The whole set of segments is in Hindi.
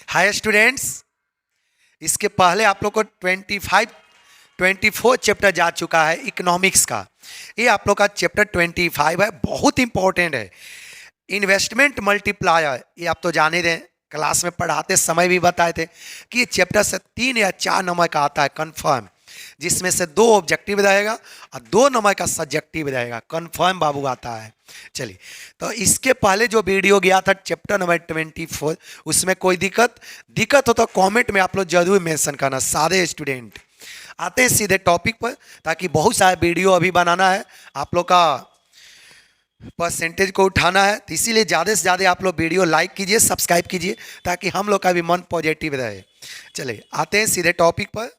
हाय स्टूडेंट्स, इसके पहले आप लोग को 24 चैप्टर जा चुका है इकोनॉमिक्स का। ये आप लोग का चैप्टर 25 है, बहुत इंपॉर्टेंट है। इन्वेस्टमेंट मल्टीप्लायर, ये आप तो जाने दें, क्लास में पढ़ाते समय भी बताए थे कि ये चैप्टर से 3 या 4 नंबर का आता है कंफर्म, जिसमें से 2 ऑब्जेक्टिव रहेगा और 2 नंबर का सब्जेक्टिव रहेगा। कंफर्म बाबू आता है। चलिए, तो इसके पहले जो वीडियो गया था चैप्टर नंबर 24, उसमें कोई दिक्कत हो तो कमेंट में आप लोग जरूर मेंशन करना सारे स्टूडेंट। आते हैं सीधे टॉपिक पर, ताकि बहुत सारा वीडियो अभी बनाना है, आप लोग का परसेंटेज को उठाना है, तो इसीलिए ज़्यादा से ज़्यादा आप लोग वीडियो लाइक कीजिए, सब्सक्राइब कीजिए, ताकि हम लोग का भी मन पॉजिटिव रहे। चलिए आते हैं सीधे टॉपिक पर।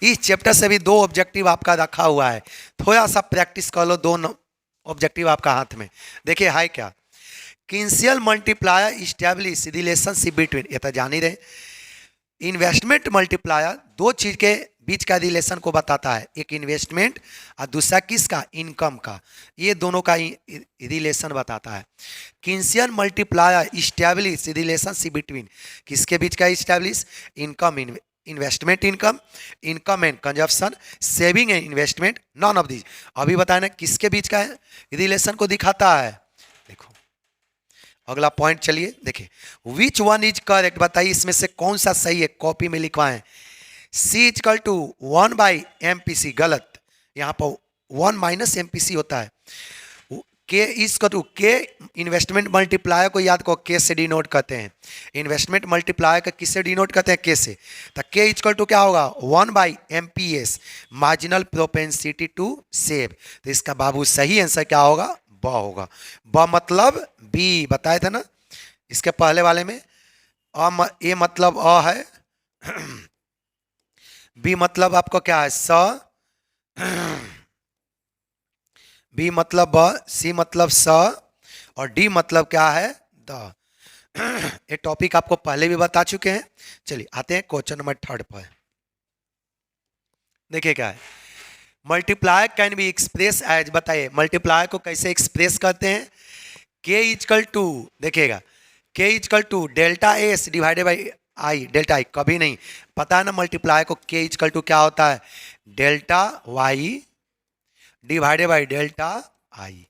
इस चैप्टर से भी 2 ऑब्जेक्टिव आपका रखा हुआ है, थोड़ा सा प्रैक्टिस कर लो। 2 ऑब्जेक्टिव आपका हाथ में, देखिए हाई क्या किंसियल मल्टीप्लायर इस्टेब्लिश रिलेशनशिप बिटवीन, ये तो जान ही रहे। इन्वेस्टमेंट मल्टीप्लायर 2 चीज के बीच का रिलेशन को बताता है, एक इन्वेस्टमेंट और दूसरा किसका, इनकम का। ये दोनों का रिलेशन बताता है। किंसियल मल्टीप्लायर इस्टेब्लिश रिलेशनशिप बिटवीन, किसके बीच का establish, income, investment income, income and consumption, saving and investment, none of these. अभी बताया ना किसके बीच का रिलेशन को दिखाता है। देखो अगला पॉइंट, चलिए देखिए, विच वन इज करेक्ट, बताइए इसमें से कौन सा सही है। कॉपी में लिखवाएं, सी इजकल टू 1/MPC, गलत। यहाँ पर 1 - MPC होता है। के इजकल टू के, इन्वेस्टमेंट मल्टीप्लायर को याद करो, के से डिनोट करते हैं। इन्वेस्टमेंट मल्टीप्लायर का किससे डिनोट करते हैं, के से। तो के इजकल टू क्या होगा, 1/MPS, marginal propensity to save. तो इसका बाबू सही आंसर क्या होगा, ब होगा। ब मतलब बी, बताए थे ना इसके पहले वाले में। ए मतलब अ है, बी मतलब आपको क्या है, स, बी मतलब ब, सी मतलब स, और डी मतलब क्या है, द। ये टॉपिक आपको पहले भी बता चुके हैं। चलिए आते हैं क्वेश्चन नंबर 3 पर। देखिए क्या है, multiplier can be express as, बताइए मल्टीप्लायर को कैसे एक्सप्रेस करते हैं। के इजकल टू, देखिएगा, के is equal to delta S divided by I, delta I कभी नहीं, पता है ना मल्टीप्लायर को के इजकल टू क्या होता है, delta Y divided by delta I.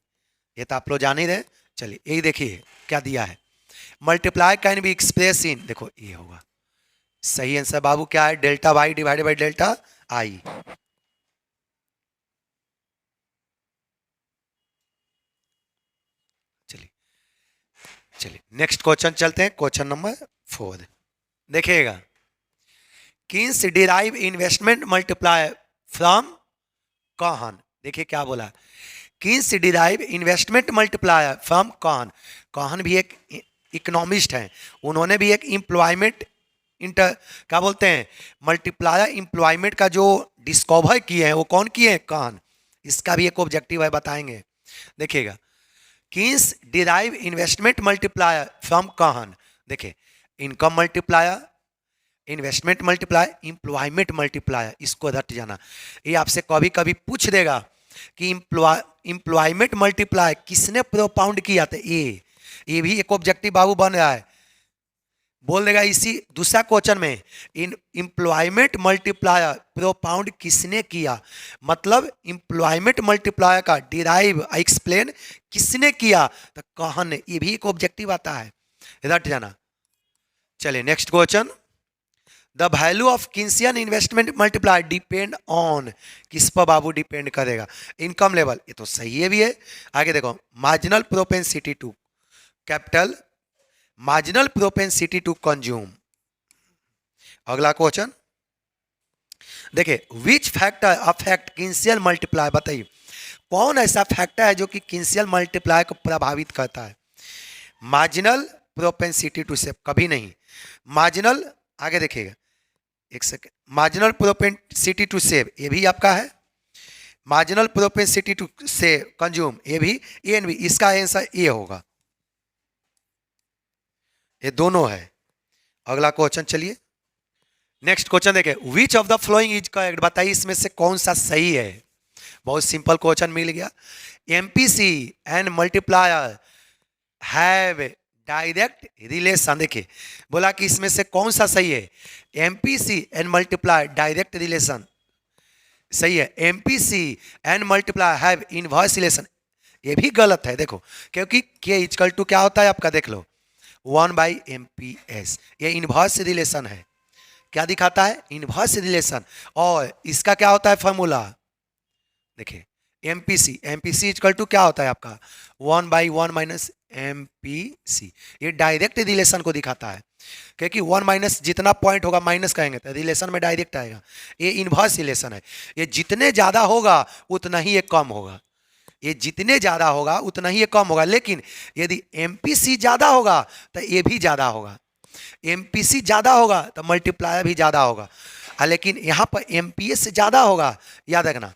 ये तो आप लोग जान ही रहे। चलिए यही देखिए क्या दिया है, multiply can be express in, देखो ये होगा सही आंसर बाबू, क्या है, delta Y divided by delta I. चलिए चलिए नेक्स्ट क्वेश्चन चलते हैं, क्वेश्चन नंबर 4। देखिएगा, Keynes derive investment multiplier from Kahn, देखिए क्या बोला, Keynes derive investment multiplier from Kahn. Kahn भी एक इकोनॉमिस्ट हैं, उन्होंने भी एक एम्प्लॉयमेंट इंटर क्या बोलते हैं, मल्टीप्लायर एम्प्लॉयमेंट का जो डिस्कवर किए हैं वो कौन किए हैं, कॉहन। इसका भी एक ऑब्जेक्टिव है, बताएंगे। देखिएगा, Keynes derive investment multiplier from Kahn. देखिए, income multiplier, investment multiplier, employment multiplier, इसको रट जाना। ये आपसे कभी कभी पूछ देगा कि एम्प्लॉयमेंट मल्टीप्लायर किसने प्रोपाउंड किया था, ये भी एक ऑब्जेक्टिव बाबू बन रहा है। बोल देगा इसी दूसरा क्वेश्चन में, इन एम्प्लॉयमेंट मल्टीप्लायर प्रोपाउंड किसने किया, मतलब एम्प्लॉयमेंट मल्टीप्लायर का डिराइव एक्सप्लेन किसने किया, तो कॉहन ने। ये भी एक ऑब्जेक्टिव आता है, रट जाना। चलिए next question, the value of Keynesian investment multiplier depend on, किस पर बाबू डिपेंड करेगा, इनकम लेवल, ये तो सही है भी है। आगे देखो, marginal propensity to capital, marginal propensity to consume. अगला क्वेश्चन देखिए, which factor affect Keynesian multiplier, बताइए कौन ऐसा फैक्टर है जो कि किंसियल मल्टीप्लायर को प्रभावित करता है। मार्जिनल प्रोपेंसिटी टू सेव, कभी नहीं। मार्जिनल, आगे देखिएगा एक second, marginal propensity to save ये भी आपका है, मार्जिनल प्रोपेंसिटी टू से कंज्यूम ये भी, ए एंड बी, इसका आंसर ए होगा, ये दोनों है। अगला क्वेश्चन चलिए, नेक्स्ट क्वेश्चन देखिए, which of the following is correct, बताइए इसमें से कौन सा सही है। बहुत सिंपल क्वेश्चन मिल गया। MPC and multiplier have direct relation. देखिए बोला कि इसमें से कौन सा सही है, MPC and multiply direct relation सही है, MPC and multiply have inverse relation ये भी गलत है। देखो क्योंकि के इक्वल टू क्या होता है आपका, देख लो 1/MPS, ये इनवर्स रिलेशन है। क्या दिखाता है, इनवर्स रिलेशन। और इसका क्या होता है फॉर्मूला, देखिए एमपीसी, एमपीसी इक्वल टू क्या होता है आपका 1/1 - एमपीसी, ये डायरेक्ट रिलेशन को दिखाता है। क्योंकि 1 माइनस जितना पॉइंट होगा माइनस कहेंगे तो रिलेशन में डायरेक्ट आएगा। ये इनवर्स रिलेशन है, ये जितने ज्यादा होगा उतना ही ये कम होगा, ये जितने ज्यादा होगा उतना ही ये कम होगा। लेकिन यदि एमपीसी ज्यादा होगा तो ये भी ज्यादा होगा, एमपीसी ज्यादा होगा तो मल्टीप्लायर भी ज्यादा होगा। लेकिन यहाँ पर एमपीएस से ज्यादा होगा, याद रखना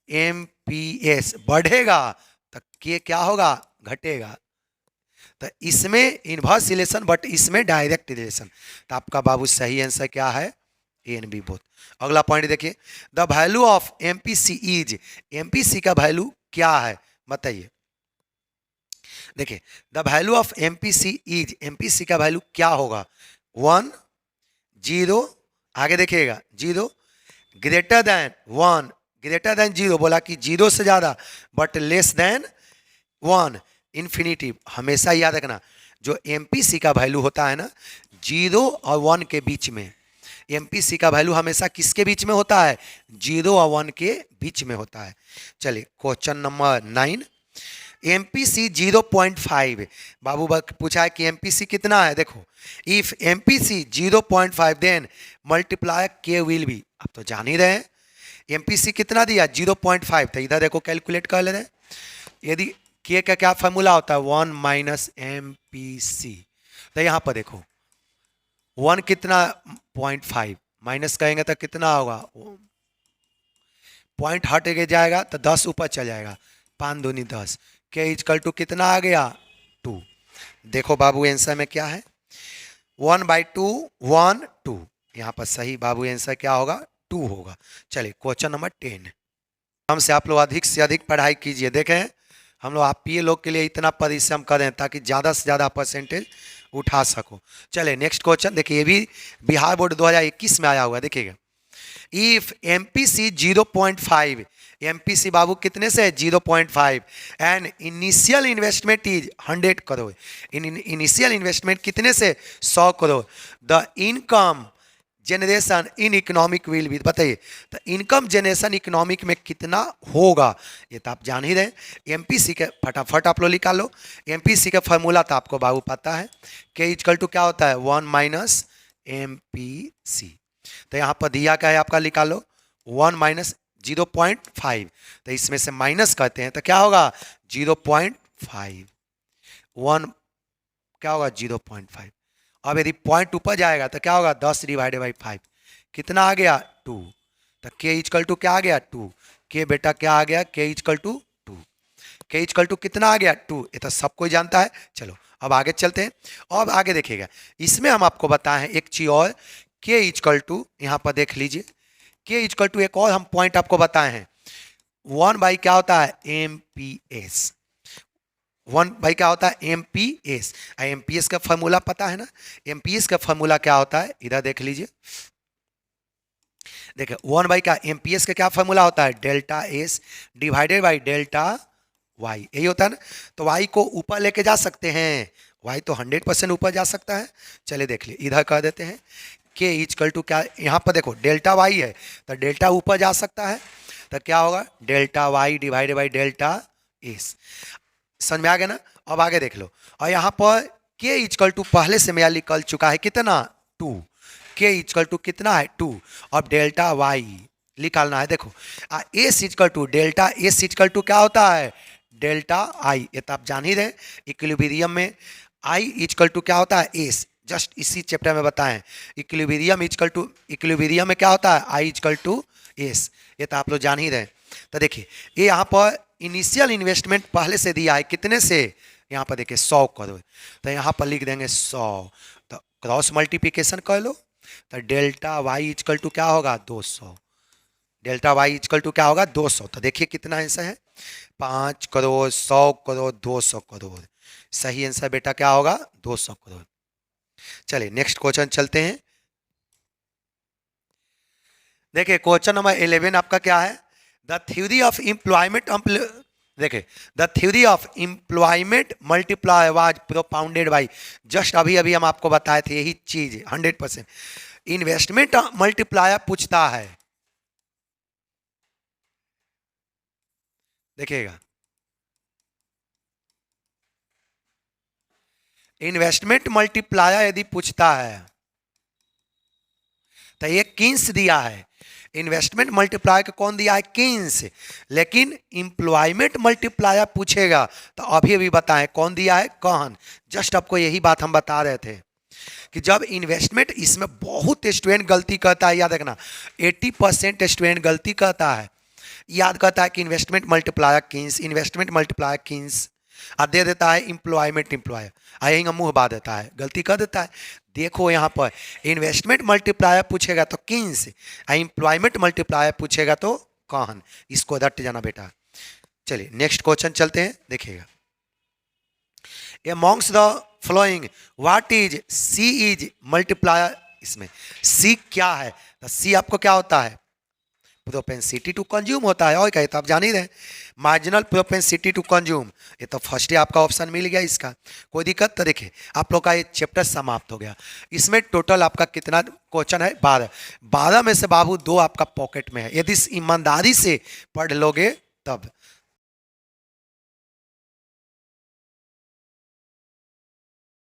एमपीएस बढ़ेगा तो के क्या होगा, घटेगा। तो इसमें इनवर्स रिलेशन बट इसमें डायरेक्ट रिलेशन। तो आपका बाबू सही आंसर क्या है, ए एंड बी बोथ। अगला पॉइंट देखिए, the value of MPC is, MPC का वैल्यू क्या है बताइए। देखिए the value of MPC is, MPC का वैल्यू क्या होगा, 1 0, आगे देखिएगा 0 ग्रेटर देन 1, ग्रेटर देन 0 बोला कि 0 से ज्यादा बट लेस देन 1, इन्फिनिटिव। हमेशा याद रखना जो एमपीसी का वैल्यू होता है ना 0 और 1 के बीच में, एमपीसी का वैल्यू हमेशा किसके बीच में होता है, 0 और 1 के बीच में होता है। चलिए क्वेश्चन नंबर 9, एमपीसी 0.5, बाबू पूछा है कि एमपीसी कितना है। देखो इफ एमपीसी 0.5 देन मल्टीप्लाई के विल बी, आप तो जान ही रहे हैं एमपीसी कितना दिया 0.5, तो इधर देखो कैलकुलेट कर ले रहे हैं। यदि के का क्या फॉर्मूला होता है 1 - एमपीसी, तो यहाँ पर देखो 1 कितना 0.5 माइनस कहेंगे तो कितना होगा, पॉइंट हट के जाएगा तो 10 ऊपर चल जाएगा, 5 दूनी 10, के इक्वल टू कितना आ गया 2। देखो बाबू आंसर में क्या है 1/2 1 2, यहाँ पर सही बाबू आंसर क्या होगा 2 होगा। चलिए क्वेश्चन नंबर 10, हमसे आप लोग अधिक से अधिक पढ़ाई कीजिए। देखें हम लोग आप ये लोग के लिए इतना परिश्रम करें ताकि ज़्यादा से ज़्यादा परसेंटेज उठा सको। चले नेक्स्ट क्वेश्चन देखिए, ये भी बिहार बोर्ड 2021 में आया हुआ, देखिएगा। इफ एमपीसी 0.5, एमपीसी बाबू कितने से 0.5 and initial investment is 100 crore, initial investment कितने से 100 crore, the income generation in economic will भी, बताइए तो इनकम जनरेशन इकोनॉमिक में कितना होगा, ये तो आप जान ही रहे। एमपीसी के फटाफट आप लोग निकाल लो, एमपीसी का फॉर्मूला तो आपको बाबू पता है, के इक्वल टू क्या होता है 1 - एमपीसी। तो यहाँ पर दिया क्या है आपका निकालो 1 - 0.5, तो इसमें से माइनस करते हैं तो क्या होगा 0.5, 1 क्या होगा 0.5। अब यदि पॉइंट ऊपर जाएगा तो क्या होगा 10/5, कितना आ गया 2, तो के इक्वल टू क्या आ गया 2, के बेटा क्या आ गया के इक्वल टू 2, के इक्वल टू कितना आ गया 2, ये तो सब कोई जानता है। चलो अब आगे चलते हैं, अब आगे देखिएगा इसमें हम आपको बताए हैं एक चीज और, के इक्वल टू यहाँ पर देख लीजिए, के इक्वल टू एक और हम पॉइंट आपको बताए हैं 1 क्या होता है एमपीएस, 1 क्या होता है एमपीएस, एमपीएस का फॉर्मूला पता है ना, एमपीएस का फॉर्मूला क्या होता है इधर देख लीजिए। देखिए 1 का एमपीएस का क्या फॉर्मूला होता है delta S divided by delta Y, यही होता है ना। तो वाई को ऊपर लेके जा सकते हैं, वाई तो 100% ऊपर जा सकता है। चलिए देख लिए इधर कर देते हैं, के इक्वल टू क्या, यहाँ पर देखो डेल्टा वाई है तो डेल्टा ऊपर जा सकता है, तो क्या होगा delta Y divided by delta S, समझ में आ गया ना। अब आगे देख लो, और यहाँ पर के इक्वल टू पहले से मेरा निकल चुका है कितना 2, के इक्वल टू कितना है 2, अब डेल्टा वाई निकालना है। देखो S equal to delta S equal to क्या होता है डेल्टा आई, ये तो आप जान ही रहे, इक्विलिब्रियम में आई इक्वल टू क्या होता है एस, जस्ट इसी चैप्टर में बताएं इक्विलिब्रियम इक्वल टू, इक्विलिब्रियम में क्या होता है आई इक्वल टू एस, ये तो आप लोग जान ही रहे। तो देखिए ये यहाँ पर इनिशियल इन्वेस्टमेंट पहले से दिया है कितने से, यहाँ पर देखिए 100 करोड़, तो यहाँ पर लिख देंगे 100, तो क्रॉस मल्टीप्लिकेशन कर लो, तो डेल्टा वाई इक्वल टू क्या होगा 200, डेल्टा वाई इक्वल टू क्या होगा 200। तो देखिए कितना आंसर है 5 करोड़ 100 करोड़ 200 करोड़, सही आंसर बेटा क्या होगा? 200 करोड़। चलिए नेक्स्ट क्वेश्चन चलते हैं। देखिए क्वेश्चन नंबर 11 आपका क्या है? द थ्योरी ऑफ एम्प्लॉयमेंट, देखिए the theory of employment multiply was propounded by, just अभी अभी हम आपको बताए थे यही चीज 100%। इन्वेस्टमेंट मल्टीप्लायर पूछता है, देखिएगा इन्वेस्टमेंट मल्टीप्लायर यदि पूछता है तो ये किन्स दिया है। इन्वेस्टमेंट मल्टीप्लायर को कौन दिया है? किन्स। लेकिन एम्प्लॉयमेंट मल्टीप्लायर पूछेगा तो अभी अभी बताएं कौन दिया है? कहन। जस्ट आपको यही बात हम बता रहे थे कि जब इन्वेस्टमेंट, इसमें बहुत स्टूडेंट गलती करता है, याद रखना 80% स्टूडेंट गलती करता है, याद करता है कि investment multiplier Keynes, investment multiplier Keynes, और दे देता है एम्प्लॉयमेंट एम्प्लॉयर, यही मुंह बा देता है, गलती कर देता है। देखो यहाँ पर इन्वेस्टमेंट मल्टीप्लायर पूछेगा तो किन्स, एम्प्लॉयमेंट मल्टीप्लायर पूछेगा तो कहन। इसको रट जाना बेटा। चलिए नेक्स्ट क्वेश्चन चलते हैं, देखिएगा amongst the following what is C is multiplier, इसमें सी क्या है? तो सी आपको क्या होता है? प्रोपेंसिटी टू कंज्यूम होता है, और क्या तो आप जान ही रहे, मार्जिनल प्रोपेंसिटी टू कंज्यूम। ये तो फर्स्ट ही आपका ऑप्शन मिल गया इसका, कोई दिक्कत? तो देखिए आप लोग का ये चैप्टर समाप्त हो गया। इसमें टोटल आपका कितना क्वेश्चन है? 12। 12 में से बाबू 2 आपका पॉकेट में है, यदि ईमानदारी से पढ़ लोगे तब।